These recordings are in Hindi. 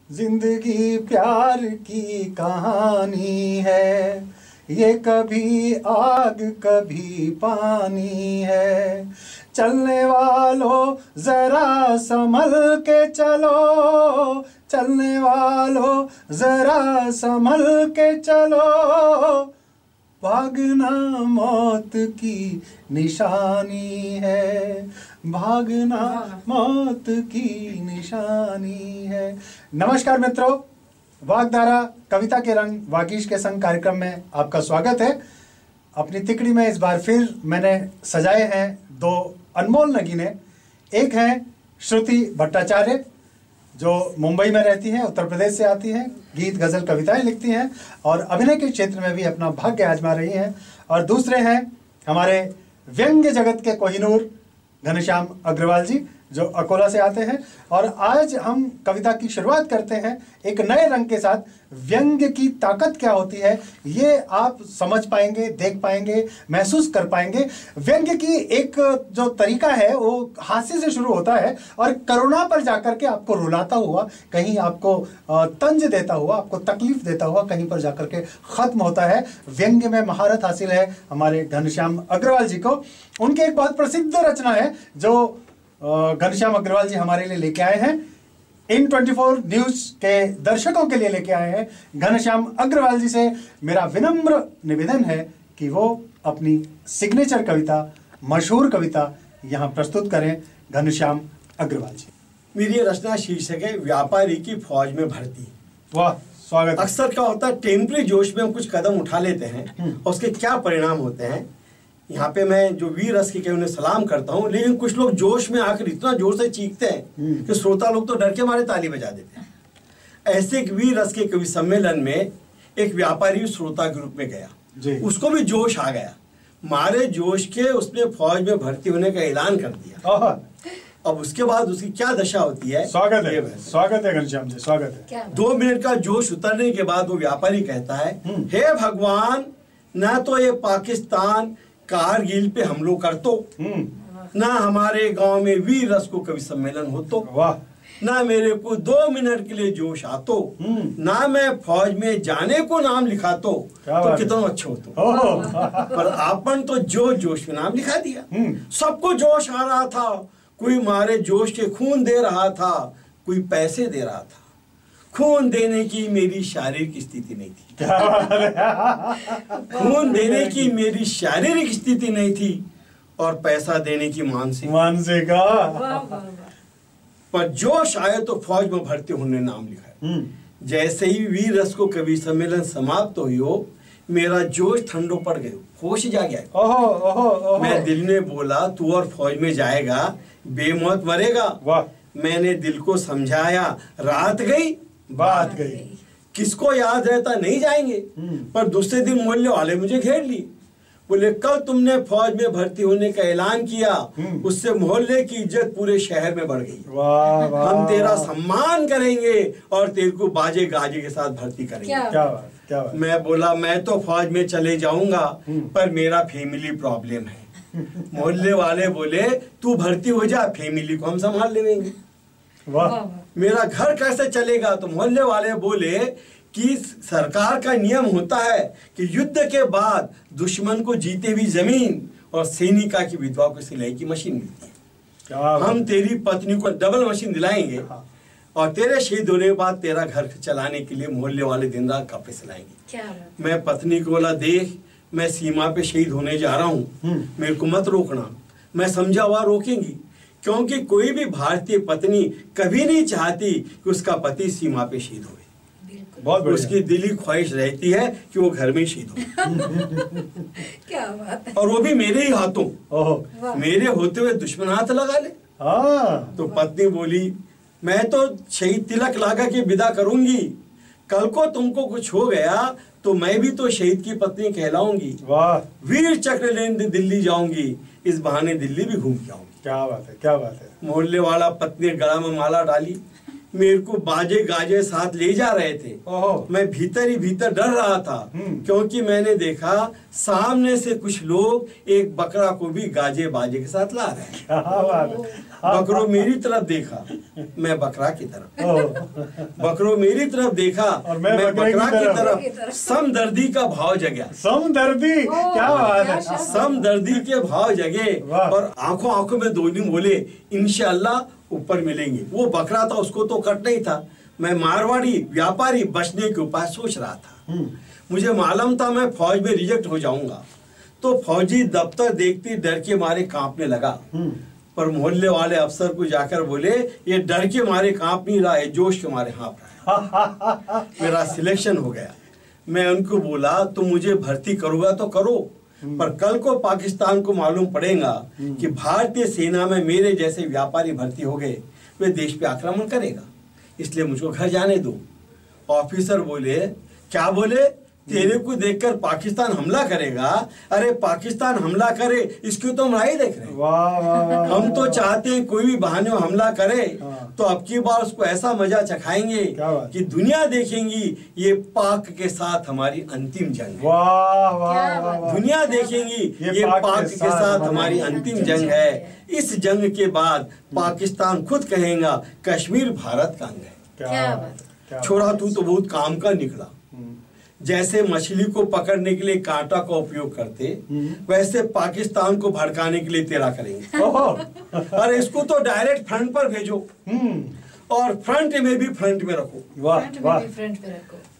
जिंदगी प्यार की कहानी है, ये कभी आग कभी पानी है। चलने वालों जरा संभल के चलो, चलने वालों जरा संभल के चलो, भागना मौत की निशानी है, भागना मौत की निशानी है। नमस्कार मित्रों, वागधारा कविता के रंग वागीश के संग कार्यक्रम में आपका स्वागत है। अपनी तिकड़ी में इस बार फिर मैंने सजाए हैं दो अनमोल नगीने। एक हैं श्रुति भट्टाचार्य जो मुंबई में रहती हैं, उत्तर प्रदेश से आती हैं, गीत गजल कविताएं लिखती हैं और अभिनय के क्षेत्र में भी अपना भाग्य आजमा रही हैं। और दूसरे हैं हमारे व्यंग्य जगत के कोहिनूर घनश्याम अग्रवाल जी जो अकोला से आते हैं। और आज हम कविता की शुरुआत करते हैं एक नए रंग के साथ। व्यंग्य की ताकत क्या होती है ये आप समझ पाएंगे, देख पाएंगे, महसूस कर पाएंगे। व्यंग्य की एक जो तरीका है वो हास्य से शुरू होता है और करुणा पर जाकर के आपको रुलाता हुआ, कहीं आपको तंज देता हुआ, आपको तकलीफ देता हुआ कहीं पर जाकर के खत्म होता है। व्यंग्य में महारत हासिल है हमारे घनश्याम अग्रवाल जी को। उनकी एक बहुत प्रसिद्ध रचना है जो घनश्याम अग्रवाल जी हमारे लिए लेके आए हैं, इन 24 न्यूज के दर्शकों के लिए लेके आए हैं। घनश्याम अग्रवाल जी से मेरा विनम्र निवेदन है कि वो अपनी सिग्नेचर कविता, मशहूर कविता यहाँ प्रस्तुत करें। घनश्याम अग्रवाल जी। मेरी रचना शीर्षक है व्यापारी की फौज में भर्ती। वाह, स्वागत। अक्सर क्या होता है, टेम्परी जोश में हम कुछ कदम उठा लेते हैं और उसके क्या परिणाम होते हैं। यहाँ पे मैं जो वीर रस के उन्हें सलाम करता हूँ, लेकिन कुछ लोग जोश में आकर इतना जोर से चीखते हैं कि श्रोता लोग तो डर के मारे ताली बजा देते हैं। ऐसे एक वीर रस के कवि सम्मेलन में एक व्यापारी श्रोता के रूप में गया, उसको भी जोश आ गया। मारे जोश के उसने फौज में भर्ती होने का ऐलान कर दिया। अब उसके बाद उसकी क्या दशा होती है। स्वागत है, स्वागत है घनश्याम जी, स्वागत है। 2 मिनट का जोश उतरने के बाद वो व्यापारी कहता है, हे भगवान, ना तो ये पाकिस्तान कारगिल पे हमलों कर तो, ना हमारे गांव में वीर रस को कवि सम्मेलन हो तो, ना मेरे को 2 मिनट के लिए जोश आ तो, ना मैं फौज में जाने को नाम लिखा तो कितना अच्छा हो तो। पर आपन तो जोश में नाम लिखा दिया। सबको जोश आ रहा था, कोई मारे जोश के खून दे रहा था, कोई पैसे दे रहा था। खून देने की मेरी शारीरिक स्थिति नहीं थी, खून देने की मेरी शारीरिक स्थिति नहीं थी और पैसा देने की मानसिक। पर जोश आए तो फौज में भर्ती होने नाम लिखा। जैसे ही वीर रस को कवि सम्मेलन समाप्त हुई हो, मेरा जोश ठंडो पड़ गया, होश जा गया। मैं दिल में बोला, तू और फौज में जाएगा, बेमौत मरेगा। मैंने दिल को समझाया, रात गई बात गई। किसको याद रहता, नहीं जाएंगे। पर दूसरे दिन मोहल्ले वाले मुझे घेर लिए, बोले कल तुमने फौज में भर्ती होने का ऐलान किया, उससे मोहल्ले की इज्जत पूरे शहर में बढ़ गई। हम तेरा सम्मान करेंगे और तेरे को बाजे गाजे के साथ भर्ती करेंगे। क्या बात। मैं बोला, मैं तो फौज में चले जाऊंगा पर मेरा फैमिली प्रॉब्लम है। मोहल्ले वाले बोले, तू भर्ती हो जा, फैमिली को हम संभाल लेंगे। मेरा घर कैसे चलेगा। तो मोहल्ले वाले बोले कि सरकार का नियम होता है कि युद्ध के बाद दुश्मन को जीते हुई जमीन और सैनिका की विधवा को सिलाई की मशीन मिलती है। हम तेरी पत्नी को डबल मशीन दिलाएंगे और तेरे शहीद होने के बाद तेरा घर चलाने के लिए मोहल्ले वाले दिन रात कपड़े सिलाएंगे। मैं पत्नी को बोला, देख मैं सीमा पे शहीद होने जा रहा हूँ, मेरे को मत रोकना। मैं समझा हुआ रोकेंगी, क्योंकि कोई भी भारतीय पत्नी कभी नहीं चाहती कि उसका पति सीमा पे शहीद हो। बहुत उसकी दिली ख्वाहिश रहती है कि वो घर में शहीद हो। क्या बात है। और वो भी मेरे ही हाथों, मेरे होते हुए दुश्मन हाथ लगा ले। तो पत्नी बोली, मैं तो शहीद तिलक लगा के विदा करूंगी, कल को तुमको कुछ हो गया तो मैं भी तो शहीद की पत्नी कहलाऊंगी। वीर चक्र लेने दिल्ली जाऊंगी, इस बहाने दिल्ली भी घूम के आऊंगी। क्या बात है, क्या बात है। मोहल्ले वाला पत्नी गला में माला डाली, मेरे को बाजे गाजे साथ ले जा रहे थे। मैं भीतर ही भीतर डर रहा था, क्योंकि मैंने देखा सामने से कुछ लोग एक बकरा को भी गाजे बाजे के साथ ला रहे हैं। बकरों मेरी तरफ देखा, मैं बकरा की तरफ, बकरों मेरी तरफ देखा और मैं बकरा की तरफ। समदर्दी का भाव जगा। समदर्दी, क्या बात है। समदर्दी के भाव जगे और आंखों आंखों में दोनों बोले इंशाअल्लाह ऊपर मिलेंगे। वो बकरा था, उसको तो कटना ही था। मैं मारवाड़ी व्यापारी बचने के उपाय सोच रहा था। मुझे मालूम था मैं फौज में रिजेक्ट हो जाऊंगा, तो फौजी दफ्तर देखते डर के मारे कांपने लगा। पर मोहल्ले वाले अफसर को जाकर बोले ये डर के मारे कांप नहीं रहा है, जोश के मारे हाँप रहा है। मेरा सिलेक्शन हो गया। मैं उनको बोला तुम मुझे भर्ती करोगा तो करो, पर कल को पाकिस्तान को मालूम पड़ेगा कि भारतीय सेना में मेरे जैसे व्यापारी भर्ती हो गए, वे देश पे आक्रमण करेगा, इसलिए मुझको घर जाने दो। ऑफिसर बोले क्या बोले, तेरे को देखकर पाकिस्तान हमला करेगा? अरे पाकिस्तान हमला करे इसकी तो हम राह देख रहे हैं। वाह वाह वाह, हम तो चाहते हैं कोई भी बहाने में हमला करे तो अब की बार उसको ऐसा मजा चखाएंगे कि दुनिया देखेंगी ये पाक के साथ हमारी अंतिम जंग है। वाह वाह वाह, दुनिया देखेंगी ये पाक के साथ हमारी अंतिम जंग है। इस जंग के बाद पाकिस्तान खुद कहेगा कश्मीर भारत का अंग है। छोरा तू तो बहुत काम का निकला। जैसे मछली को पकड़ने के लिए कांटा का उपयोग करते, वैसे पाकिस्तान को भड़काने के लिए तेरा करेंगे। और इसको तो डायरेक्ट फ्रंट पर भेजो और फ्रंट में भी फ्रंट में रखो। वाह वाह।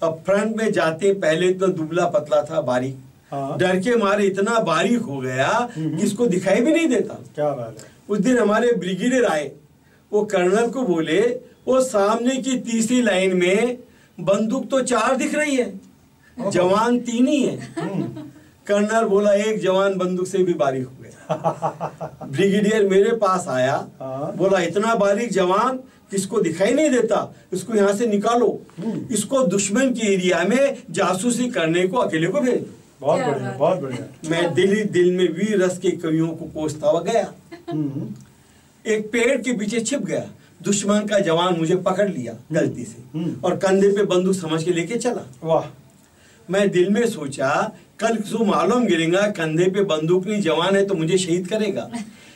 अब फ्रंट में जाते पहले तो दुबला पतला था, बारीक, डर के मारे इतना बारीक हो गया कि इसको दिखाई भी नहीं देता। क्या बात है। उस दिन हमारे ब्रिगेडियर आए, वो कर्नल को बोले वो सामने की तीसरी लाइन में बंदूक तो 4 दिख रही है, जवान 3 ही है। कर्नल बोला एक जवान बंदूक से भी बारीक हो गया। ब्रिगेडियर मेरे पास आया, बोला इतना बारीक जवान किसको दिखाई नहीं देता, इसको यहाँ से निकालो, इसको दुश्मन के एरिया में जासूसी करने को अकेले को भेज दो। बहुत बढ़िया, बहुत बढ़िया। मैं दिल में वीर रस के कवियों को कोसता हुआ गया। एक पेड़ के पीछे छिप गया, दुश्मन का जवान मुझे पकड़ लिया गलती से और कंधे पे बंदूक समझ के लेके चला। वाह। मैं दिल में सोचा कल जो मालूम गिरेगा कंधे पे बंदूक नहीं जवान है तो मुझे शहीद करेगा।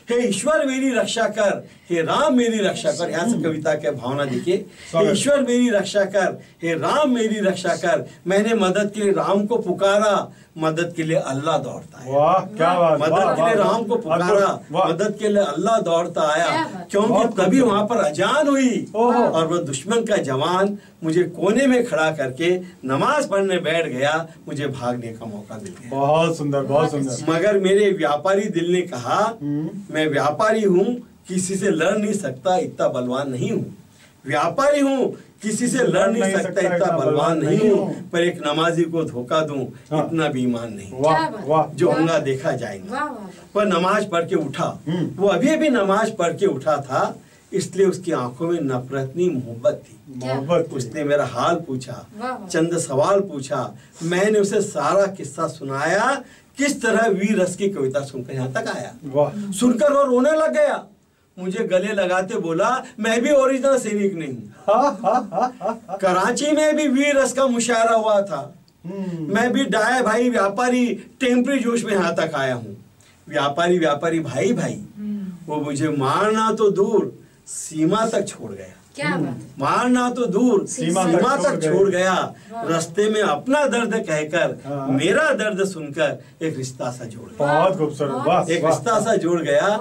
हे ईश्वर मेरी रक्षा कर, हे राम मेरी रक्षा कर। यहाँ से कविता के भावना देखिए, हे ईश्वर मेरी रक्षा कर, हे राम मेरी रक्षा कर। मैंने मदद के लिए राम को पुकारा, मदद के लिए अल्लाह दौड़ता है। वाह क्या बात। मदद के लिए राम को पुकारा, मदद के लिए अल्लाह दौड़ता आया, क्योंकि तभी वहां पर अजान हुई और वो दुश्मन का जवान मुझे कोने में खड़ा करके नमाज पढ़ने बैठ गया, मुझे भागने का मौका मिल गया। बहुत सुंदर, बहुत सुंदर। मगर मेरे व्यापारी दिल ने कहा मैं व्यापारी हूँ, किसी से लड़ नहीं सकता, इतना बलवान नहीं हूँ। व्यापारी हूँ, किसी से लड़ नहीं सकता, इतना बलवान नहीं हूँ, पर एक नमाजी को धोखा दूं इतना भी ईमान नहीं। वाह वाह। जो होगा देखा जाएगा। पर नमाज पढ़ के उठा, वो अभी नमाज पढ़ के उठा था, इसलिए उसकी आंखों में नफरत नहीं मोहब्बत थी। मोहब्बत। उसने मेरा हाल पूछा, चंद सवाल पूछा, मैंने उसे सारा किस्सा सुनाया, किस तरह वीर रस की कविता सुनकर यहाँ तक आया। वाह। सुनकर वो रोने लग गया, मुझे गले लगाते बोला मैं भी ओरिजिनल सैनिक नहीं हूँ। कराची में भी वीर रस का मुशायरा हुआ था, मैं भी डाय भाई व्यापारी टेम्परी जोश में यहाँ तक आया हूँ। व्यापारी भाई भाई, वो मुझे मारना तो दूर सीमा तक छोड़ गया। क्या बात। मारना तो दूर सीमा तक छोड़ गया। रास्ते में अपना दर्द कहकर मेरा दर्द सुनकर एक रिश्ता सा जोड़ गया। बहुत खूबसूरत। वाह। एक रिश्ता सा जोड़ गया।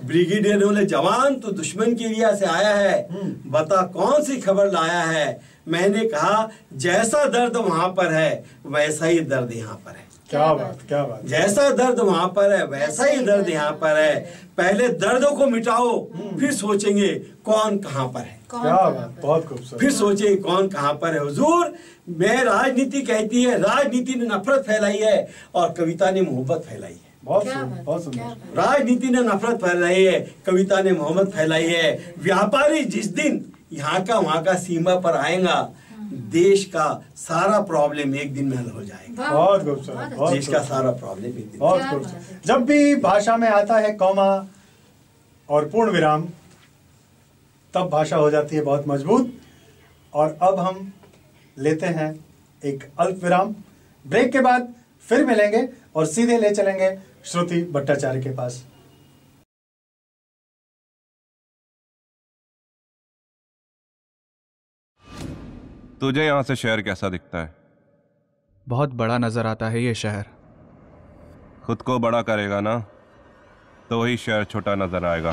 ब्रिगेडियर ने बोले जवान तो दुश्मन के एरिया से आया है, बता कौन सी खबर लाया है। मैंने कहा जैसा दर्द वहां पर है वैसा ही दर्द यहाँ पर है। क्या बात, क्या बात। जैसा दर्द वहां पर है वैसा ही दर्द यहाँ पर है। पहले दर्दों को मिटाओ, फिर सोचेंगे कौन कहाँ पर है। क्या बात, बहुत खूबसूरत। फिर सोचेंगे कौन कहाँ पर है। हुजूर, मैं राजनीति कहती है, राजनीति ने नफरत फैलाई है और कविता ने मोहब्बत फैलाई है। बहुत सुंदर। राजनीति ने नफरत फैलाई है, कविता ने मोहब्बत फैलाई है। व्यापारी जिस दिन यहाँ का वहाँ का सीमा पर आएगा, देश का सारा प्रॉब्लम एक दिन में हल हो जाएगा। बहुत खूबसूरत। देश का सारा प्रॉब्लम एक दिन। बहुत खूबसूरत। जब भी भाषा में आता है कौमा और पूर्ण विराम, तब भाषा हो जाती है बहुत मजबूत। और अब हम लेते हैं एक अल्प विराम। ब्रेक के बाद फिर मिलेंगे और सीधे ले चलेंगे श्रुति भट्टाचार्य के पास। तुझे यहाँ से शहर कैसा दिखता है? बहुत बड़ा नजर आता है ये शहर। खुद को बड़ा करेगा ना तो वही शहर छोटा नजर आएगा।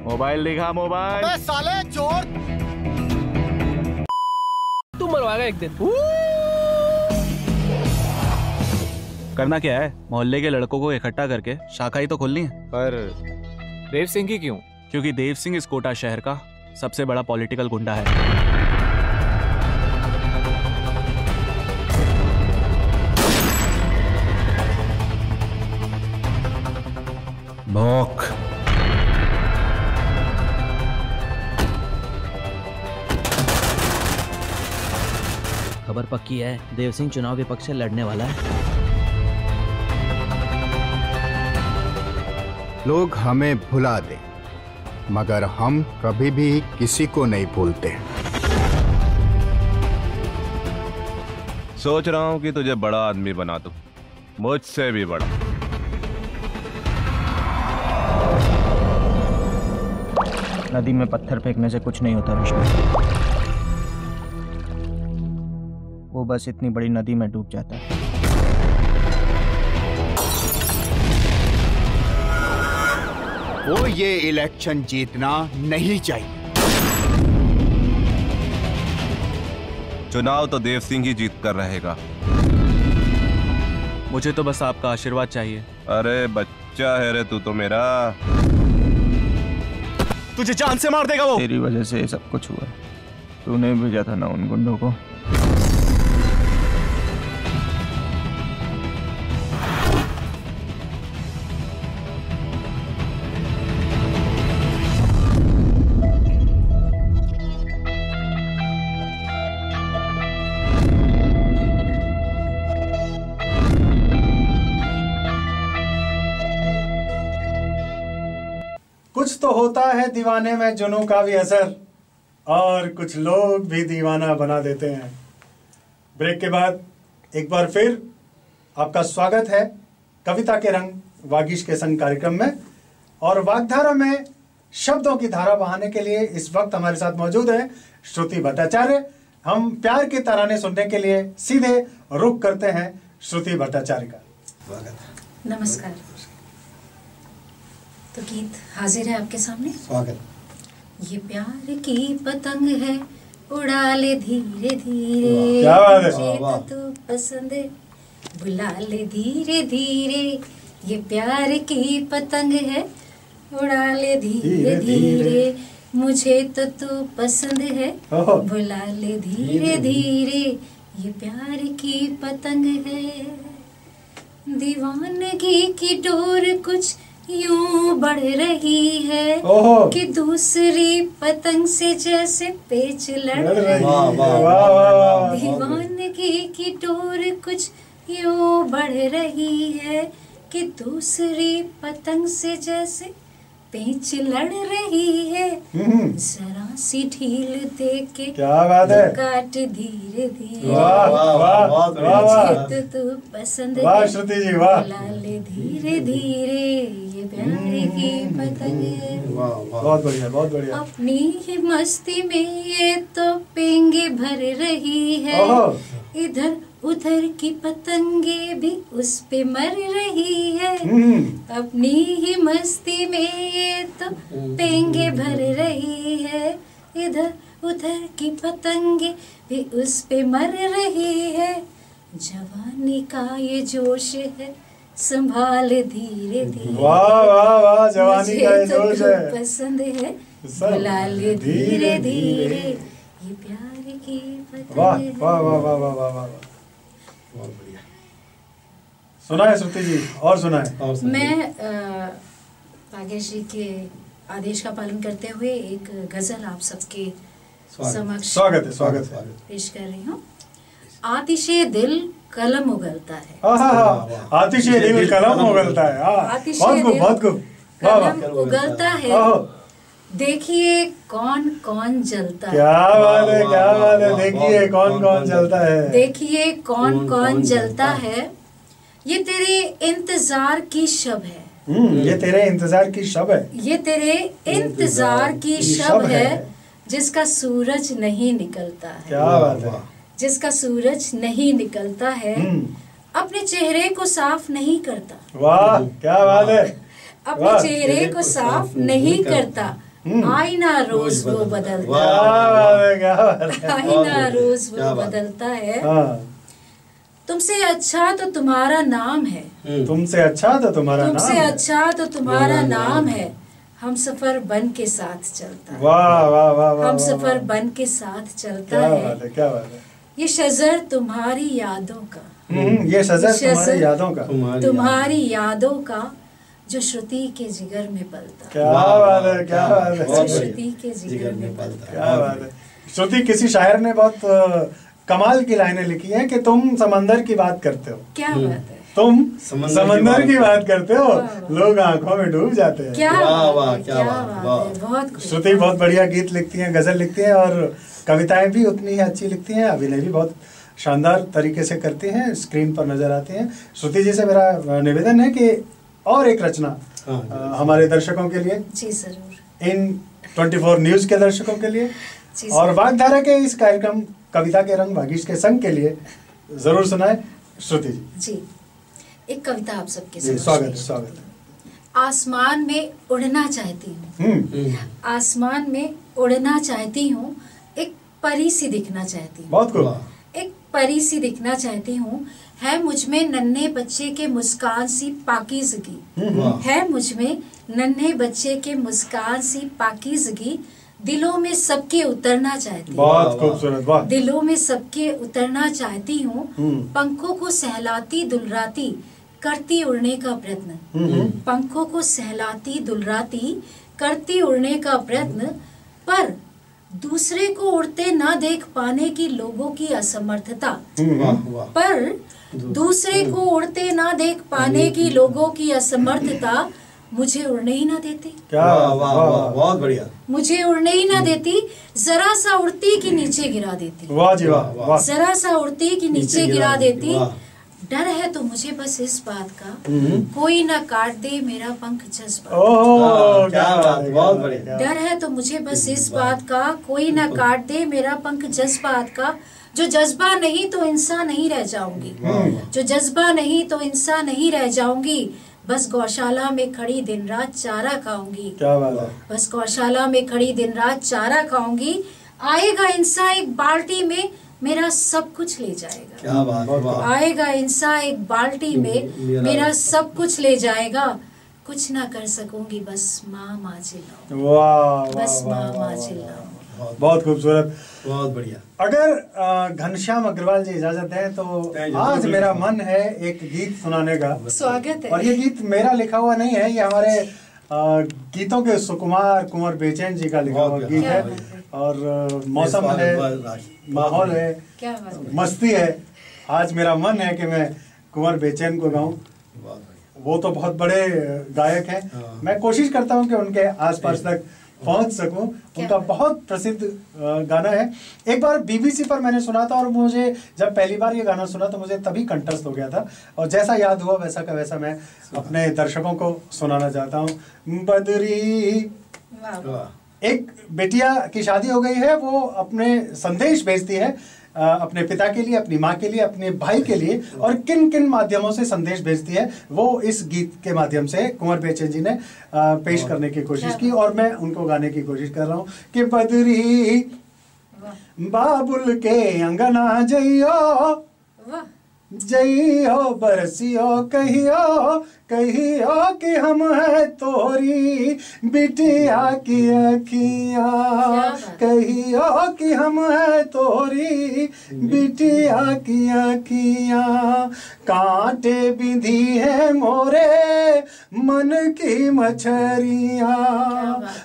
मोबाइल दिखा, मोबाइल। अबे साले चोर, तू मरवाएगा एक दिन। करना क्या है? मोहल्ले के लड़कों को इकट्ठा करके शाखा ही तो खोलनी है। पर देव सिंह की क्यों? क्योंकि देव सिंह इस कोटा शहर का सबसे बड़ा पॉलिटिकल गुंडा है। भौंक। खबर पक्की है, देव सिंह चुनाव विपक्ष से लड़ने वाला है। लोग हमें भुला दे मगर हम कभी भी किसी को नहीं भूलते। सोच रहा हूँ कि तुझे बड़ा आदमी बना दूं, मुझसे भी बड़ा। नदी में पत्थर फेंकने से कुछ नहीं होता विष्णु, वो बस इतनी बड़ी नदी में डूब जाता है। वो ये इलेक्शन जीतना नहीं चाहिए। चुनाव तो देव सिंह ही जीत कर रहेगा। मुझे तो बस आपका आशीर्वाद चाहिए। अरे बच्चा है रे तू तो मेरा। तुझे जान से मार देगा वो। तेरी वजह से ये सब कुछ हुआ। तूने भेजा था ना उन गुंडों को। कुछ तो होता है दीवाने में जुनूं का भी असर, और कुछ लोग भी दीवाना बना देते हैं। ब्रेक के बाद एक बार फिर आपका स्वागत है कविता के रंग वागीश के संग कार्यक्रम में। और वागधारा में शब्दों की धारा बहाने के लिए इस वक्त हमारे साथ मौजूद है श्रुति भट्टाचार्य। हम प्यार के तराने सुनने के लिए सीधे रुख करते हैं श्रुति भट्टाचार्य का। नमस्कार। तो गीत हाजिर है आपके सामने। स्वागत। ये प्यार की पतंग है, उड़ा ले धीरे धीरे, क्या बात है। मुझे तो तू पसंद है, बुला ले धीरे धीरे। ये प्यार की पतंग है, उड़ा ले धीरे धीरे, मुझे तो तू पसंद है, बुला ले धीरे धीरे। ये प्यार की पतंग है, दीवानगी की डोर कुछ यूं बढ़ रही है कि दूसरी पतंग से जैसे पेच लड़ रही है। दीवानगी की डोर कुछ यूं बढ़ रही है कि दूसरी पतंग से जैसे पेच लड़ रही है। जरा सी ढील दे के क्या बात है, काट धीरे धीरे, मुझे तो तू पसंद है, श्रुति जी वाह। बुला ले धीरे धीरे। ये प्यार की पतंग है, बहुत बढ़िया बहुत बढ़िया। अपनी ही मस्ती में ये तो पेंगे भर रही है, इधर उधर की पतंगे भी उस पे मर रही है। अपनी ही मस्ती में ये तो पेंगे भर रही है, इधर उधर की पतंगे भी उस पे मर रही है। जवानी का ये जोश है, संभाल धीरे धीरे। वाह वाह वाह, जवानी का ये जोश है, पसंद है, बुला ले धीरे धीरे। ये प्यार की पतंग वाह है। वाह वाह वाह वाह वाह वाह, बहुत बढ़िया। सुना है श्रुति जी, और सुना है। मैं भाग्यश्री जी के आदेश का पालन करते हुए एक गजल आप सबके समक्ष स्वागत है, स्वागत है। पेश कर रही हूँ। आतिशे दिल कलम उगलता है। आतिशे दिल कलम उगलता है। आतिशे दिल बहुत खूब। कलम उगलता है, देखिए कौन कौन जलता है। क्या बात है, क्या बात है। देखिए कौन कौन जलता है, देखिए कौन कौन जलता है। ये तेरे इंतजार की शब है। ये तेरे इंतजार की शब है। ये तेरे इंतजार की शब है, जिसका सूरज नहीं निकलता है। क्या बात है। जिसका सूरज नहीं निकलता है, अपने चेहरे को साफ नहीं करता। वाह, क्या बात है। अपने चेहरे को साफ नहीं करता, आईना रोज वो बदलता है। आईना रोज वो बदलता है। तुमसे अच्छा तो तुम्हारा नाम है। तुमसे अच्छा तो तुम्हारा नाम है। तुमसे अच्छा तो तुम्हारा नाम है। हम सफर बन के साथ चलता है। वाह वाह वाह। हम सफर बन के साथ चलता क्या है। बात है, क्या बात है। ये शजर तुम्हारी यादों का। ये शजर तुम्हारी यादों का। तुम्हारी यादों का, जो श्रुति के जिगर में पलता है। क्या बात है, क्या बात है। जो श्रुति के जिगर में पलता है। क्या बात है। श्रुति, किसी शायर ने बहुत कमाल की लाइनें लिखी हैं कि तुम समंदर की बात करते हो। क्या बात है। तुम समंदर की बात करते हो, लोग आंखों में डूब जाते हैं। क्या बात है। बहुत श्रुति बहुत बढ़िया गीत लिखती हैं, गजल लिखती हैं और कविताएं भी उतनी ही अच्छी लिखती हैं, अभिनय भी बहुत शानदार तरीके से करती हैं, स्क्रीन पर नजर आती हैं। श्रुति जी से मेरा निवेदन है कि और एक रचना हमारे दर्शकों के लिए, जी जरूर, इन 24 न्यूज के दर्शकों के लिए और वागधारा के इस कार्यक्रम कविता के रंग भागीश के संग के लिए जरूर सुनाए। श्रुति जी। जी, एक कविता आप सबके साथ। स्वागत स्वागत। आसमान में उड़ना चाहती हूँ। आसमान में उड़ना चाहती हूँ, एक परी सी दिखना चाहती हूँ। बहुत खूब। एक परी सी दिखना चाहती हूँ, है मुझमें नन्हे बच्चे के मुस्कान सी पाकीज़गी। है मुझमें नन्हे बच्चे के मुस्कान सी पाकीज़गी, दिलों में सबके उतरना चाहती हूँ। बहुत खूबसूरत। वाह। दिलों में सबके उतरना चाहती हूँ, पंखों को सहलाती दुलराती करती उड़ने का प्रयत्न। पंखों को सहलाती दुलराती करती उड़ने का प्रयत्न, पर दूसरे को उड़ते ना देख पाने की लोगों की असमर्थता। पर दूसरे को उड़ते ना देख पाने की लोगों की असमर्थता मुझे उड़ने ही ना देती। क्या वाह वाह, बहुत बढ़िया। मुझे उड़ने ही ना देती, जरा सा उड़ती कि नीचे गिरा देती। वाह जी वाह। जरा सा उड़ती कि नीचे गिरा देती। डर है तो मुझे बस इस बात का, कोई ना काट दे मेरा पंख जज्बा। क्या बात, बहुत बढ़िया। डर है तो मुझे बस इस बात का, कोई ना काट दे मेरा पंख जज्बात का, जो जज्बा नहीं तो इंसान नहीं रह जाऊंगी। जो जज्बा नहीं तो इंसान नहीं रह जाऊंगी, बस गौशाला में खड़ी दिन रात चारा खाऊंगी। क्या बात है। बस गौशाला में खड़ी दिन रात चारा खाऊंगी, आएगा इंसान एक बाल्टी में मेरा सब कुछ ले जाएगा। क्या बात। आएगा इंसान एक बाल्टी में मेरा सब कुछ ले जाएगा, कुछ ना कर सकूंगी बस माँ माँ चिल्लाऊं। वाह, बस माँ चिल्लाऊं। बहुत खूबसूरत, बहुत बढ़िया। अगर घनश्याम अग्रवाल जी इजाजत दें तो आज मेरा मन है एक गीत सुनाने का। स्वागत है। और ये गीत मेरा लिखा हुआ नहीं है, ये हमारे गीतों के सुकुमार कुंवर बेचैन जी का लिखा हुआ गीत है। और मौसम है, माहौल है, मस्ती है। आज मेरा मन है कि मैं कुंवर बेचैन को गाऊं। वो तो बहुत बड़े गायक हैं, मैं कोशिश करता हूं कि उनके आसपास तक पहुंच सकूं। उनका बहुत प्रसिद्ध गाना है। एक बार बीबीसी पर मैंने सुना था और मुझे जब पहली बार ये गाना सुना तो मुझे तभी कंठस्थ हो गया था, और जैसा याद हुआ वैसा का वैसा मैं अपने दर्शकों को सुनाना चाहता हूँ। बदरी, एक बेटिया की शादी हो गई है, वो अपने संदेश भेजती है अपने पिता के लिए, अपनी माँ के लिए, अपने भाई के लिए, और किन किन माध्यमों से संदेश भेजती है वो इस गीत के माध्यम से कुंवर बेचैन जी ने पेश करने की कोशिश की, और मैं उनको गाने की कोशिश कर रहा हूँ कि बदरी बाबुल के अंगना जइयो जइयो बरसियो कहियो कहियो कि हम है तोरी बिटिया की अखियाँ, कहियो कि हम है तोरी बिटिया की अखियाँ, कांटे बिंधी है मोरे मन की मछरियाँ,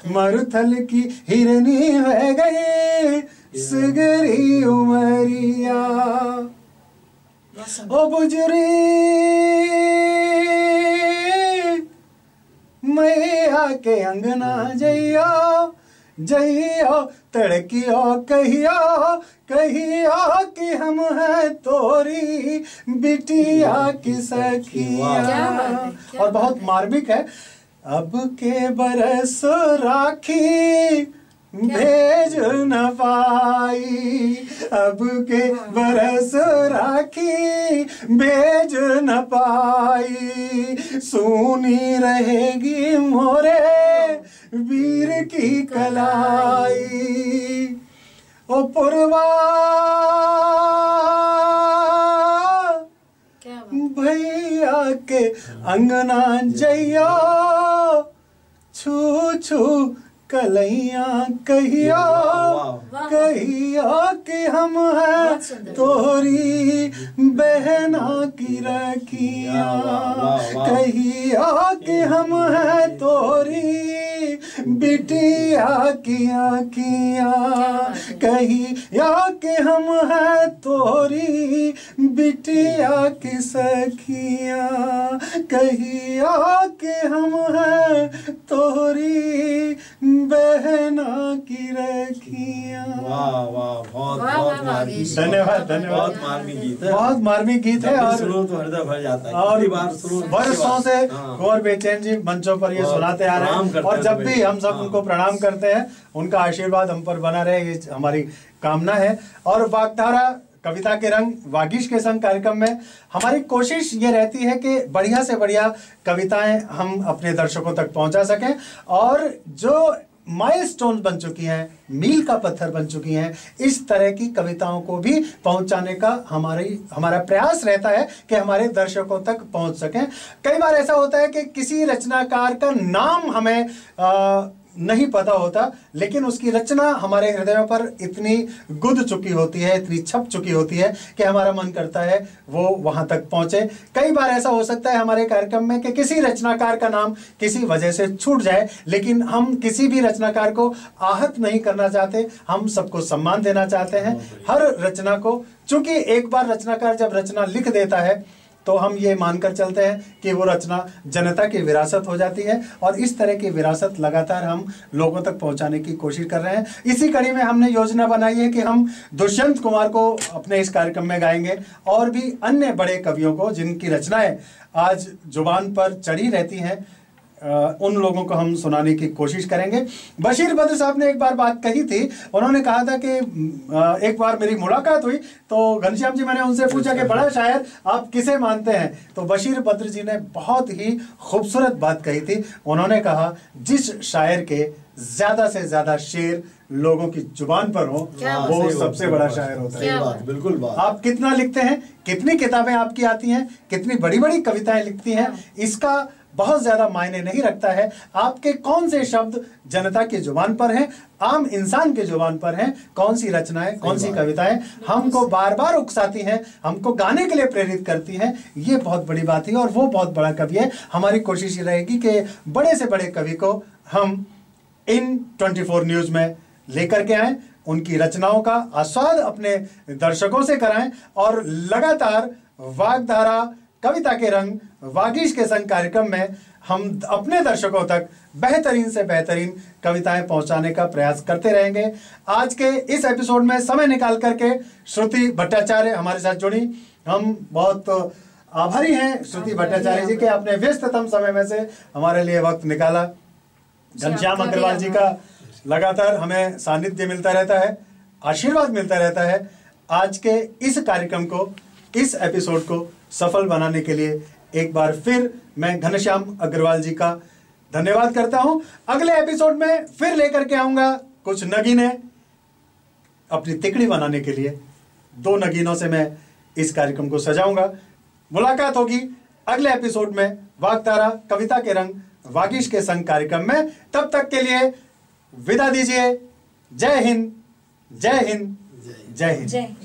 मरुथल की हिरनी है गई सिगरी उमरिया। ओ बुजरी मैया के अंगना जइया जइया तड़कियो कहिया कहिया कि हम है तोरी बिटिया की सखिया। और बहुत मार्मिक है। अब के बरस राखी भेज न पाई, अब के बरस राखी भेज न पाई, सूनी रहेगी मोरे वीर की कलाई। ओ पुरवा भैया के अंगना जइया छू छू कलैया कहिया कहिया कि हम है तोरी बहना की रखिया, कहिया कि हम है तोरी बिटिया की आखिया, कहिया कि हम है तोरी बिटिया की सखिया, कहिया कि हम है तोरी बहना की रखिया। वाह वाह, बहुत बहुत मार्मिक, धन्यवाद धन्यवाद। बहुत मार्मिक गीत है, बहुत मार्मिक गीत है। और सुनो तो हृदय भर जाता है। और बार सुनो, बरसों से गौर बेचैन जी मंचों पर ये सुनाते आ रहे हैं, और जब भी हम सब उनको प्रणाम करते हैं, उनका आशीर्वाद हम पर बना रहे, ये हमारी कामना है। और वाग्धारा कविता के रंग वागीश के संग कार्यक्रम में हमारी कोशिश ये रहती है कि बढ़िया से बढ़िया कविताएं हम अपने दर्शकों तक पहुंचा सकें, और जो माइलस्टोन बन चुकी हैं, मील का पत्थर बन चुकी हैं, इस तरह की कविताओं को भी पहुंचाने का हमारा प्रयास रहता है कि हमारे दर्शकों तक पहुंच सकें। कई बार ऐसा होता है कि किसी रचनाकार का नाम हमें नहीं पता होता, लेकिन उसकी रचना हमारे हृदयों पर इतनी गुद चुकी होती है, इतनी छप चुकी होती है कि हमारा मन करता है वो वहां तक पहुंचे। कई बार ऐसा हो सकता है हमारे कार्यक्रम में कि किसी रचनाकार का नाम किसी वजह से छूट जाए, लेकिन हम किसी भी रचनाकार को आहत नहीं करना चाहते, हम सबको सम्मान देना चाहते हैं हर रचना को। चूंकि एक बार रचनाकार जब रचना लिख देता है तो हम ये मानकर चलते हैं कि वो रचना जनता की विरासत हो जाती है, और इस तरह की विरासत लगातार हम लोगों तक पहुंचाने की कोशिश कर रहे हैं। इसी कड़ी में हमने योजना बनाई है कि हम दुष्यंत कुमार को अपने इस कार्यक्रम में गाएंगे, और भी अन्य बड़े कवियों को जिनकी रचनाएं आज जुबान पर चढ़ी रहती हैं, उन लोगों को हम सुनाने की कोशिश करेंगे। बशीर बद्र साहब ने एक बार बात कही थी, उन्होंने कहा था कि एक बार मेरी मुलाकात हुई तो घनश्याम जी, मैंने उनसे पूछा कि बड़ा शायर आप किसे मानते हैं, तो बशीर बद्र जी ने बहुत ही खूबसूरत बात कही थी। उन्होंने कहा जिस शायर के ज्यादा से ज्यादा शेर लोगों की जुबान पर हो वो सबसे बड़ा शायर होता है। बात, बिल्कुल बात। आप कितना लिखते हैं, कितनी किताबें आपकी आती हैं, कितनी बड़ी बड़ी कविताएं लिखती हैं, इसका बहुत ज्यादा मायने नहीं रखता है। आपके कौन से शब्द जनता की जुबान पर हैं, आम इंसान की जुबान पर हैं, कौन सी रचनाएं, कौन सी कविताएं हमको बार बार उकसाती हैं, हमको गाने के लिए प्रेरित करती हैं, ये बहुत बड़ी बात है। और वो बहुत बड़ा कवि है। हमारी कोशिश ये रहेगी कि बड़े से बड़े कवि को हम इन 24 न्यूज में लेकर के आएं, उनकी रचनाओं का आस्वाद अपने दर्शकों से कराएं, और लगातार वाग्धारा कविता के रंग वागीश के संग कार्यक्रम में हम अपने दर्शकों तक बेहतरीन से बेहतरीन कविताएं पहुंचाने का प्रयास करते रहेंगे। आज के इस एपिसोड में समय निकाल करके श्रुति भट्टाचार्य हमारे साथ जुड़ी। हम बहुत आभारी हैं श्रुति भट्टाचार्य जी के, आपने व्यस्ततम समय में से हमारे लिए वक्त निकाला। घनश्याम अग्रवाल जी का लगातार हमें सानिध्य मिलता रहता है, आशीर्वाद मिलता रहता है। आज के इस कार्यक्रम को, इस एपिसोड को सफल बनाने के लिए एक बार फिर मैं घनश्याम अग्रवाल जी का धन्यवाद करता हूं। अगले एपिसोड में फिर लेकर के आऊंगा कुछ नगीने अपनी तिकड़ी बनाने के लिए। 2 नगीनों से मैं इस कार्यक्रम को सजाऊंगा। मुलाकात होगी अगले एपिसोड में वाग्धारा कविता के रंग वागीश के संग कार्यक्रम में। तब तक के लिए विदा दीजिए। जय हिंद, जय हिंद, जय हिंद।